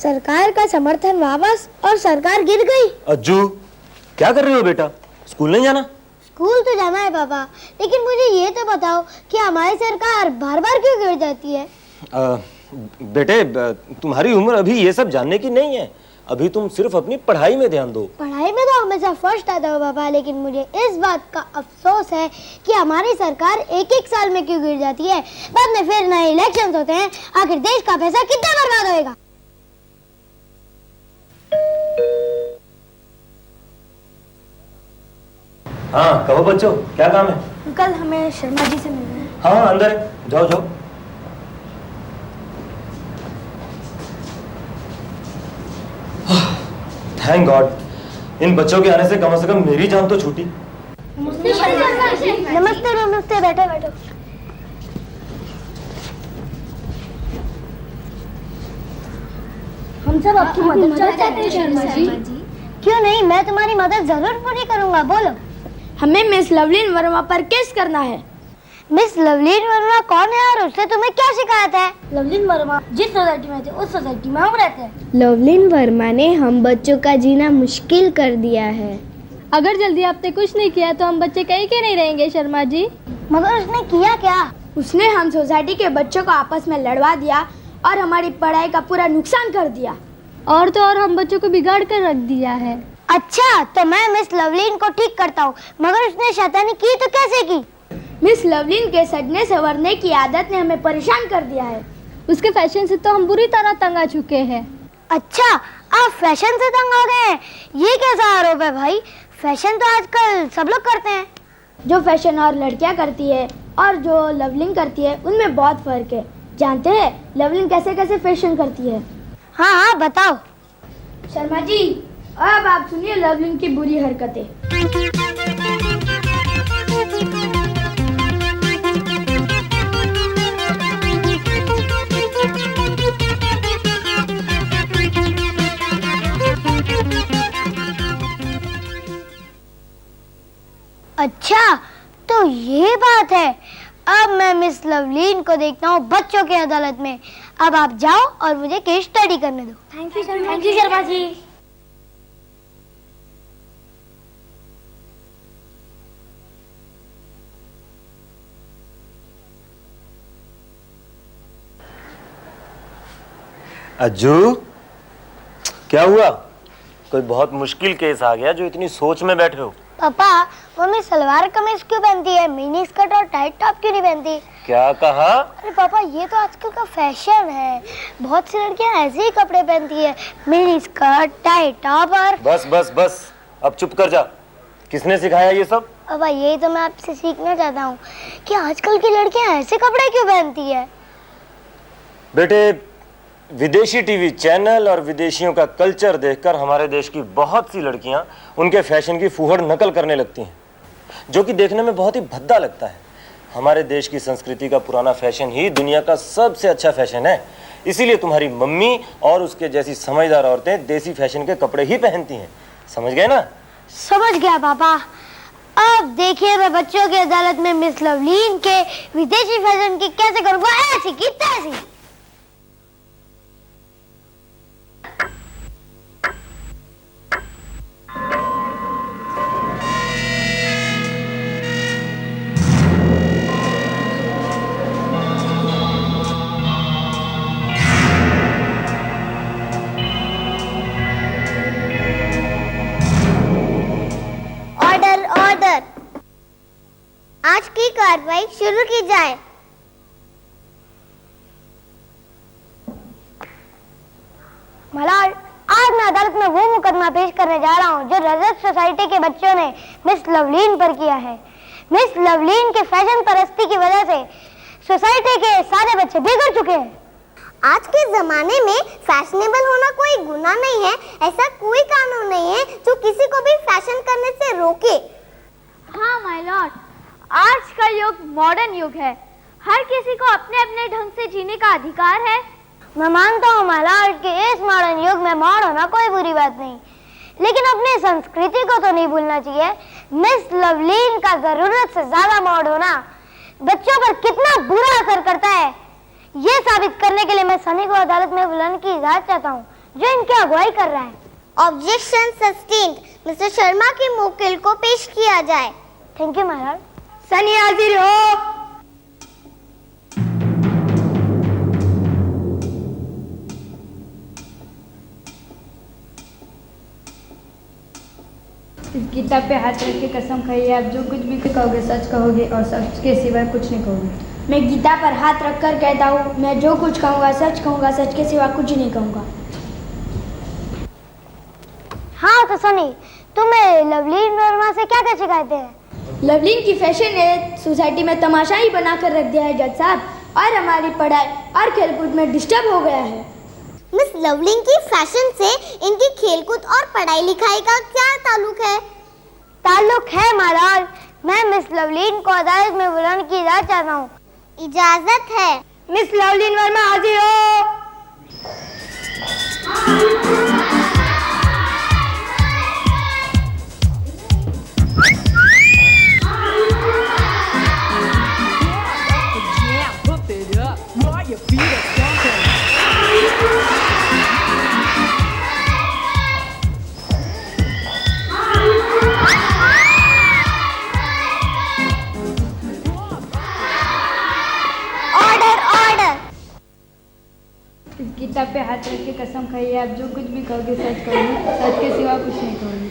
सरकार का समर्थन वापस और सरकार गिर गई। अज्जू, क्या कर रही हो बेटा? स्कूल नहीं जाना? स्कूल तो जाना है पापा, लेकिन मुझे ये तो बताओ कि हमारी सरकार बार बार क्यों गिर जाती है? बेटे, तुम्हारी उम्र अभी ये सब जानने की नहीं है। अभी तुम सिर्फ अपनी पढ़ाई में ध्यान दो। पढ़ाई में तो हमेशा फर्स्ट आता हो पापा, लेकिन मुझे इस बात का अफसोस है कि हमारी सरकार एक एक साल में क्यों गिर जाती है। बाद में फिर नए इलेक्शंस होते हैं, आखिर देश का पैसा कितना बर्बाद होएगा। हाँ कहो बच्चों, क्या काम है? अंकल, हमें शर्मा जी से मिलना है। हाँ अंदर है, जाओ जाओ। थैंक गॉड, इन बच्चों के आने से कम मेरी जान तो छूटी। नमस्ते नमस्ते, बैठो बैठो। हम सब आपकी मदद चाहते हैं शर्मा जी। क्यों नहीं, मैं तुम्हारी मदद जरूर पूरी करूंगा। बोलो। हमें मिस लवलीन वर्मा पर केस करना है। मिस लवलीन वर्मा कौन है और उससे तुम्हें क्या शिकायत है? लवलीन वर्मा जिस सोसाइटी में थे उस सोसाइटी में हम रहते हैं। लवलीन वर्मा ने हम बच्चों का जीना मुश्किल कर दिया है। अगर जल्दी आपने कुछ नहीं किया तो हम बच्चे कहीं के नहीं रहेंगे शर्मा जी। मगर उसने किया क्या? उसने हम सोसाइटी के बच्चों को आपस में लड़वा दिया और हमारी पढ़ाई का पूरा नुकसान कर दिया। और तो और हम बच्चों को बिगाड़ कर रख दिया है। अच्छा, तो मैं मिस लवलीन को ठीक करता हूँ, मगर उसने शैतानी की तो कैसे की? मिस लवलीन के सजने संवरने की आदत ने हमें परेशान कर दिया है। उसके फैशन से तो हम बुरी तरह तंग आ चुके हैं। अच्छा, आप फैशन से तंग आ गए हैं? ये कैसा आरोप है भाई? फैशन तो आजकल सब लोग करते हैं। जो फैशन और लड़कियां करती है और जो लवलीन करती है उनमें बहुत फर्क है। जानते हैं लवलीन कैसे कैसे फैशन करती है? हाँ हाँ बताओ। शर्मा जी, अब आप सुनिए लवलीन की बुरी हरकतें। अच्छा, तो ये बात है। अब मैं मिस लवलीन को देखता हूँ बच्चों की अदालत में। अब आप जाओ और मुझे केस स्टडी करने दो। Thank you Sharma ji. अज्जू, क्या हुआ? कोई बहुत मुश्किल केस आ गया जो इतनी सोच में बैठे हो? पापा, मम्मी सलवार कमीज क्यों पहनती है, मिनी स्कर्ट और टाइट टॉप क्यों नहीं पहनती? क्या कहा? अरे पापा, ये तो आजकल का फैशन है। बहुत सी लड़कियां ऐसे ही कपड़े पहनती है, मिनी स्कर्ट, टाइट टॉप और। बस बस बस, अब चुप कर जा। किसने सिखाया ये सब? पापा, यही तो मैं आपसे सीखना चाहता हूँ कि आजकल की लड़कियां ऐसे कपड़े क्यों पहनती है। बेटे, विदेशी टीवी चैनल और विदेशियों का कल्चर देखकर हमारे देश की बहुत सी लड़कियां उनके फैशन की फूहड़ नकल करने लगती हैं, जो कि देखने में बहुत ही भद्दा लगता है। हमारे देश की संस्कृति का पुराना फैशन ही दुनिया का सबसे अच्छा फैशन है। इसीलिए तुम्हारी मम्मी और उसके जैसी समझदार औरतें देसी फैशन के कपड़े ही पहनती हैं। समझ गए ना? समझ गया पापा। अब देखिए, मैं बच्चों की अदालत में मिस लवलीन के विदेशी फैशन की कैसे करूँगा, ऐसी की तैसी। आज की कार्रवाई शुरू की जाए। मलाल, आज मैं अदालत में वो मुकदमा पेश करने जा रहा हूँ जो रजत सोसाइटी के बच्चों ने मिस लवलीन पर किया है। मिस लवलीन के फैशन परस्ती की वजह से सोसाइटी के सारे बच्चे बिगड़ चुके हैं। आज के जमाने में फैशनेबल होना कोई गुनाह नहीं है। ऐसा कोई कानून नहीं है जो किसी को भी फैशन करने से रोके। हाँ माय लॉर्ड, आज का युग मॉडर्न युग है। हर किसी को अपने अपने ढंग से जीने का अधिकार है। मैं मानता हूँ माय लॉर्ड कि इस मॉडर्न युग में मॉड होना कोई बुरी बात नहीं, लेकिन अपनी संस्कृति को तो नहीं भूलना चाहिए। मिस लवलीन का जरूरत से ज्यादा मॉड होना बच्चों पर कितना बुरा असर करता है, ये साबित करने के लिए मैं सनी को अदालत में बुलाने की इजाजत चाहता हूँ। जो इनकी अगुवाई कर रहा है। Objection sustained. मिस्टर शर्मा के मुवक्किल को पेश किया जाए। Thank you my Lord. Sunny हाजिर हो। इस किताब पे हाथ रख के कसम खाइए आप जो कुछ भी कहोगे सच कहोगे और सच के सिवाय कुछ नहीं कहोगे। मैं गीता पर हाथ रखकर कहता हूँ, मैं जो कुछ कहूँगा, सच के सिवा कुछ नहीं कहूँगा। हाँ तो सनी, तुम्हें लवलीन वर्मा से क्या क्या शिकायतें हैं? लवलीन की फैशन ने सोसाइटी में तमाशा ही बनाकर रख दिया है जज साहब, और हमारी पढ़ाई और खेलकूद में डिस्टर्ब हो गया है। मिस लवलिन की फैशन से इनकी खेलकूद और पढ़ाई लिखाई का क्या ताल्लुक है? ताल्लुक है माय लॉर्ड। मैं मिस लवलीन को अदालत में बुलाने की इजाजत चाहता हूँ। इजाजत है। मिस लवलीन वर्मा हाजिर हो। इस किताब पे हाथ रख के कसम खाइए आप जो कुछ भी कहोगे सच कहोगे सच के सिवा कुछ नहीं कहोगे।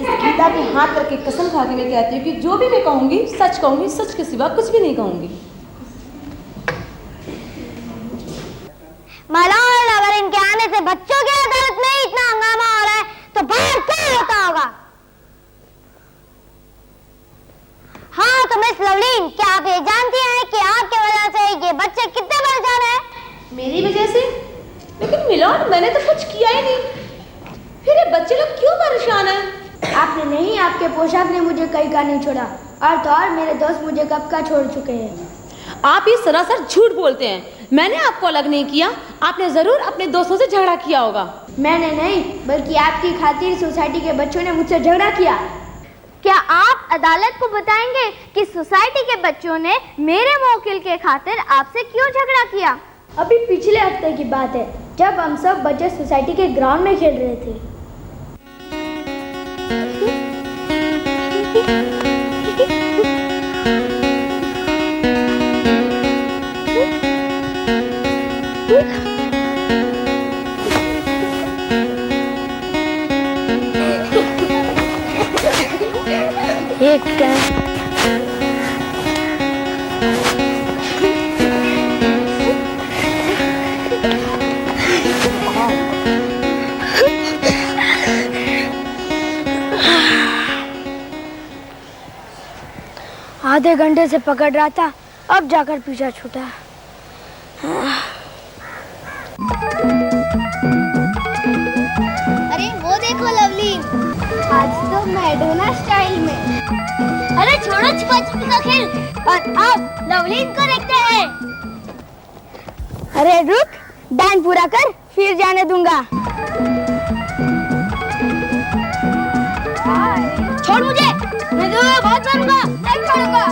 इस गीता पे हाथ रख के कसम खा के मैं कहती हूँ कि जो भी मैं कहूँगी, सच के सिवा कुछ भी नहीं कहूँगी। माय लॉर्ड, अगर इनके आने से बच्चों की अदालत में इतना हंगामा हो रहा है तो बाहर क्या होता होगा? हाँ तो मिस लवलीन, क्या आप ये जानती हैं कि आपकी वजह से ये बच्चे कितने परेशान हैं? मेरी वजह से? लेकिन मिलॉर्ड, मैंने तो कुछ किया ही नहीं। फिर ये बच्चे लोग क्यों परेशान हैं? आपने नहीं, आपके पोशाक ने मुझे कहीं का नहीं छोड़ा, और तो और मेरे दोस्त मुझे कब का छोड़ चुके हैं। आप ये सरासर झूठ बोलते हैं। मैंने आपको अलग नहीं किया, आपने जरूर अपने दोस्तों से झगड़ा किया होगा। मैंने नहीं, बल्कि आपकी खातिर सोसाइटी के बच्चों ने मुझसे झगड़ा किया। क्या आप अदालत को बताएंगे कि सोसाइटी के बच्चों ने मेरे मुवक्किल के खातिर आपसे क्यों झगड़ा किया? अभी पिछले हफ्ते की बात है, जब हम सब बच्चे सोसाइटी के ग्राउंड में खेल रहे थे। आधे घंटे से पकड़ रहा था, अब जाकर पीछा छूटा। अरे वो देखो लवलीन, आज तो मैडोना स्टाइल में। अरे छोड़ो छुपा छुपी का खेल और अब लवलीन को देखते हैं। अरे रुक, डांस पूरा कर, फिर जाने दूंगा। छोड़ मुझे, मैं तुम्हें बहुत मारूंगा। नहीं छोड़ूंगा।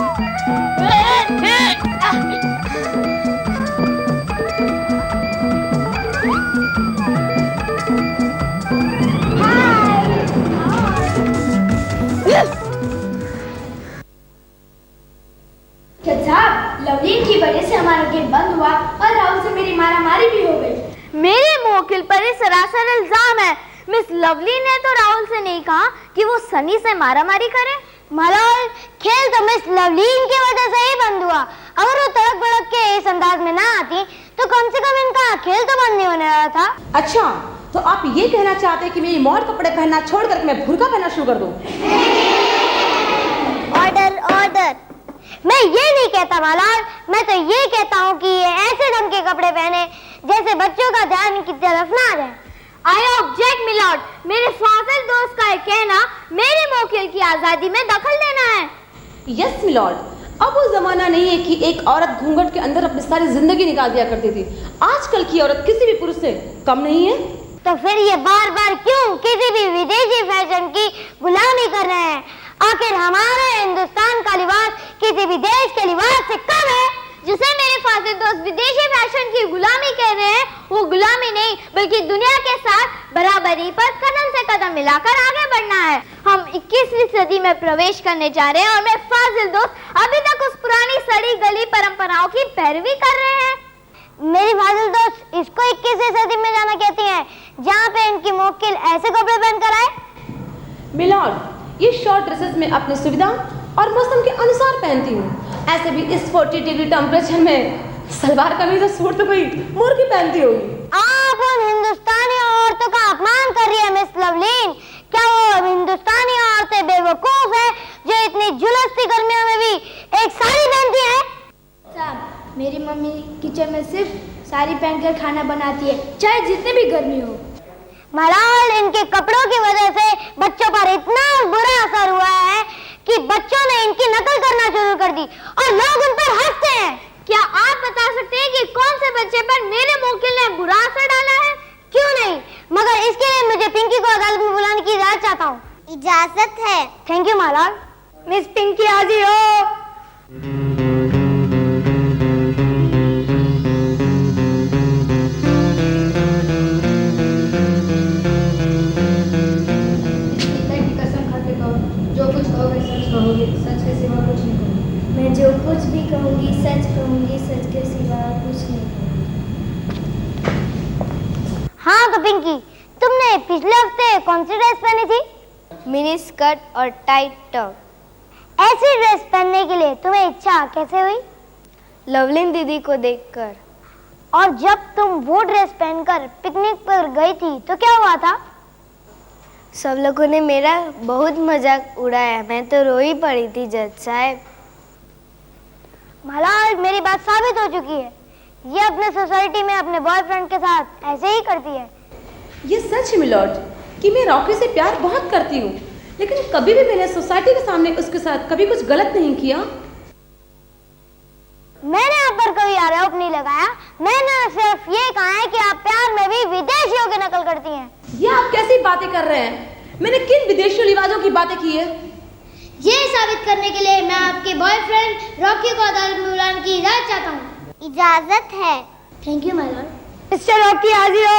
साहब, लवलीन की वजह से हमारा गेट बंद हुआ और राहुल से मेरी मारामारी भी हो गई। मेरे मुवक्किल पर ये सरासर इल्जाम है। मिस लवलीन ने तो राहुल से नहीं कहा कि वो सनी से मारामारी करे। मलाल, खेल तो मिस लवलीन की वजह से ही बंद हुआ। अगर वो तड़क भड़क के इस अंदाज में ना आती तो कम से कम इनका खेल तो बंद नहीं होने वाला था। अच्छा, तो आप ये कहना चाहते हैं कि मेरी मॉड कपड़े पहनना छोड़कर मैं बुर्का पहनना शुरू कर दूं? Order order. मैं ये नहीं कहता मलाल, मैं तो ये कहता हूँ कि ये ऐसे ढंग के कपड़े पहने जैसे बच्चों का ध्यान इनकी तरफ ना जाए। आई ऑब्जेक्ट मिलॉर्ड, मेरे फाजिल दोस्त का कहना मेरे मुवक्किल की आजादी में दखल देना है। यस मिलॉर्ड, अब वो जमाना नहीं है कि एक औरत घूंघट के अंदर अपनी सारी जिंदगी निकाल दिया करती थी। आजकल की औरत किसी भी पुरुष से कम नहीं है। तो फिर ये बार बार क्यों किसी भी विदेशी फैशन की गुलामी कर रहे हैं? आखिर हमारे हिंदुस्तान का लिबास किसी भी देश के लिबास से कम है? जिसे मेरे फाजिल दोस्त विदेशी फैशन की गुलामी कह रहे हैं, वो गुलामी नहीं बल्कि दुनिया के साथ बराबरी पर कदम से कदम मिलाकर आगे बढ़ना है। हम 21वीं सदी में प्रवेश करने जा रहे हैं और मेरे फाजिल दोस्त अभी तक उस पुरानी सड़ी गली परंपराओं की पैरवी कर रहे हैं। मेरी फाजिल दोस्त इसको 21वीं सदी में जाना कहती हैं, जहाँ पे इनकी मोक्किल ऐसे कपड़े पहनकर आए। मिलॉर्ड, ये शॉर्ट ड्रेसेस में अपनी सुविधा और मौसम के अनुसार पहनती हूँ। ऐसे भी इस 40 डिग्री टेम्परेचर में सलवार कमीज और सूट तो कोई मुर्गी पहनती होगी। आप उन हिंदुस्तानी औरतों का अपमान कर रही है मिस लवलीन। क्या वो हिंदुस्तानी औरतें बेवकूफ है जो इतनी झुलसती गर्मियों में भी एक साड़ी पहनती है? साहब, मेरी मम्मी किचन में सिर्फ साड़ी पहनकर खाना बनाती है, चाहे जितनी भी गर्मी हो। मलाल, इनके कपड़ों की वजह से बच्चों पर इतना बुरा असर हुआ है कि बच्चों ने इनकी नकल करना शुरू कर दी और लोग उन पर हंसते हैं। क्या आप बता सकते हैं कि कौन से बच्चे पर मेरे मोक्किल ने बुरा असर डाला है? क्यों नहीं, मगर इसके लिए मुझे पिंकी को अदालत में बुलाने की इजाजत चाहता हूँ। इजाजत है। थैंक यू मलाल। मिस पिंकी हाजिर हो। कहोगे सच के सिवा कुछ नहीं कहूँगी। मैं जो कुछ भी कहूँगी सच के सिवा कुछ नहीं कहूँगी। हाँ तो पिंकी, तुमने पिछले हफ्ते कौन सी ड्रेस पहनी थी? मिनी स्कर्ट और टाइट टॉप। ऐसी ड्रेस पहनने के लिए तुम्हें इच्छा कैसे हुई? लवलीन दीदी को देखकर। और जब तुम वो ड्रेस पहनकर पिकनिक पर गई थी तो क्या हुआ था? सब लोगों ने मेरा बहुत मजाक उड़ाया, मैं तो रोई पड़ी थी जज साहब। मलाल, मेरी बात साबित हो चुकी है, ये अपने सोसाइटी में अपने बॉयफ्रेंड के साथ ऐसे ही करती है। ये सच है मिलॉर्ड कि मैं रॉकी से प्यार बहुत करती हूँ, लेकिन कभी भी मैंने सोसाइटी के सामने उसके साथ कभी कुछ गलत नहीं किया। मैंने आप पर कोई आरोप नहीं लगाया, मैंने सिर्फ ये कहा है कि आप प्यार में भी विदेशियों की नकल करती हैं। ये आप कैसी बातें कर रहे हैं? मैंने किन विदेशी रिवाजों की बातें की है? ये साबित करने के लिए मैं आपके बॉयफ्रेंड रॉकी को अदालत में बुलाने की इजाजत चाहता हूँ। इजाजत है। Thank you my Lord. Mister Rocky हाजिर हो।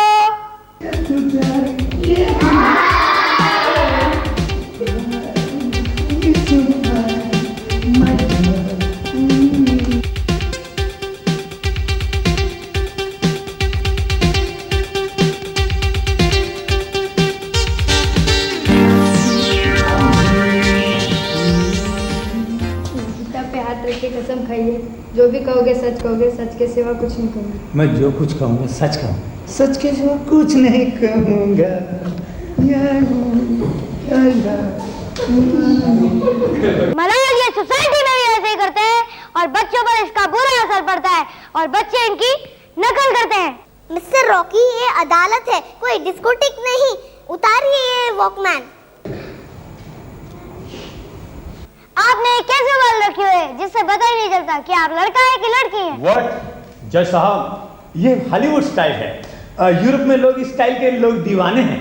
कसम खाइए, जो भी कहोगे सच के सिवा कुछ नहीं कहूँगी। मैं जो कुछ कहूँगा सच कहूँगा, सच के सिवा कुछ नहीं कहूँगा। मलाल, ये सोसाइटी में भी ऐसे ही करते हैं और बच्चों पर इसका बुरा असर पड़ता है और बच्चे इनकी नकल करते हैं। मिस्टर रॉकी, ये अदालत है, कोई डिस्कोटेक नहीं। उतारिए ये वॉकमैन। आपने कैसे बाल रखे हुए जिससे पता ही नहीं चलता कि आप लड़का है कि लड़की है? व्हाट जज साहब, ये हॉलीवुड स्टाइल है। यूरोप में लोग इस स्टाइल के लोग दीवाने हैं,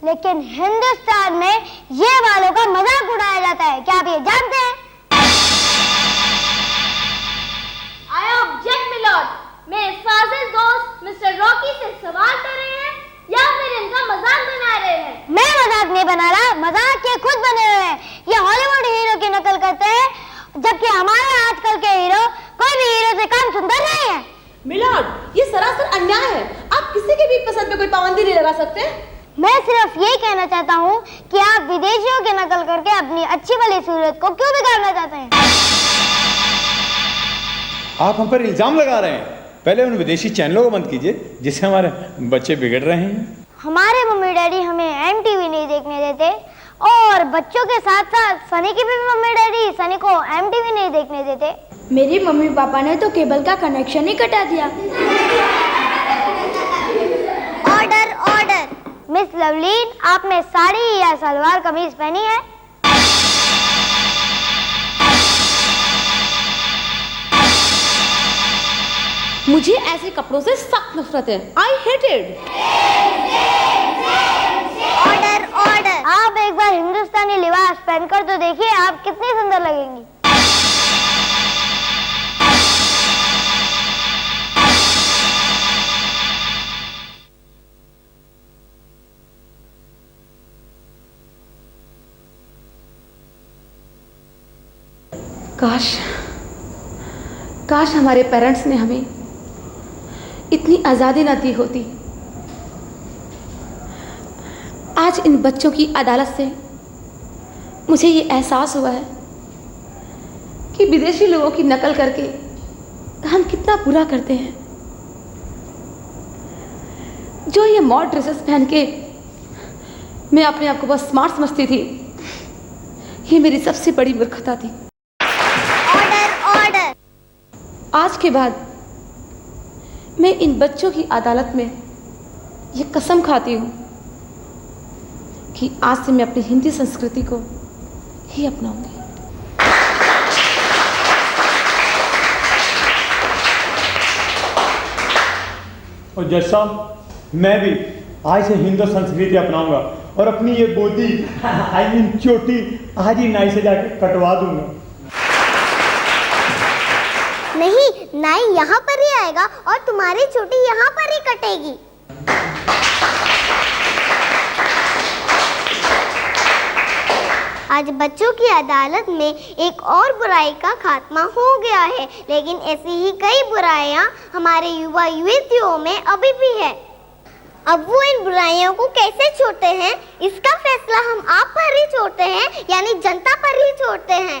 लेकिन हिंदुस्तान में ये बालों का मजाक उड़ाया जाता है। क्या आप ये जानते हैं? आई ऑब्जेक्ट मिलॉर्ड, मेरे फाजिल दोस्त मिस्टर रॉकी से सवाल कर रहे हैं या फिर इनका मजाक बना रहे हैं? मैं मजाक नहीं बना रहा, मजाक ये खुद बने हुए हैं। ये हॉलीवुड हीरो की नकल करते हैं, जबकि हमारे आजकल के हीरो कोई भी हीरो से कम सुंदर नहीं है। मिलॉर्ड, ये सरासर अन्याय है। आप किसी के भी पसंद पे कोई पाबंदी नहीं लगा सकते। मैं सिर्फ यही कहना चाहता हूँ कि आप विदेशियों की नकल करके अपनी अच्छी वाली सूरत को क्यों बिगाड़ना चाहते हैं? आप हम पर इल्जाम लगा रहे हैं। पहले उन विदेशी चैनलों को बंद कीजिए जिससे हमारे बच्चे बिगड़ रहे हैं। हमारे मम्मी डैडी हमें MTV नहीं देखने देते और बच्चों के साथ साथ सनी की भी मम्मी डैडी सनी को MTV नहीं देखने देते। मेरी मम्मी पापा ने तो केबल का कनेक्शन ही कटा दिया। Order order. मिस लवलीन, आपने साड़ी या सलवार कमीज पहनी है? मुझे ऐसे कपड़ों से सख्त नफरत है। I hate it. Order order. आप एक बार हिंदुस्तानी लिबास पहनकर तो देखिए, आप कितनी सुंदर लगेंगी। काश हमारे पेरेंट्स ने हमें इतनी आज़ादी न दी होती। आज इन बच्चों की अदालत से मुझे ये एहसास हुआ है कि विदेशी लोगों की नकल करके हम कितना बुरा करते हैं। जो ये मॉड ड्रेसेस पहन के मैं अपने आप को बहुत स्मार्ट समझती थी, ये मेरी सबसे बड़ी मूर्खता थी। ऑर्डर। आज के बाद मैं इन बच्चों की अदालत में ये कसम खाती हूँ कि आज से मैं अपनी हिंदी संस्कृति को ही अपनाऊंगी। और जज साहब, मैं भी आज से हिंदू संस्कृति अपनाऊंगा और अपनी ये बोधी आई मीन चोटी आज ही नाई से जाके कटवा दूंगा। नहीं, नाई यहाँ पर ही आएगा और तुम्हारी चोटी यहाँ पर ही कटेगी। आज बच्चों की अदालत में एक और बुराई का खात्मा हो गया है, लेकिन ऐसी ही कई बुराइयां हमारे युवा युवतियों में अभी भी है। अब वो इन बुराइयों को कैसे छोड़ते हैं, इसका फैसला हम आप पर ही छोड़ते हैं, यानी जनता पर ही छोड़ते हैं।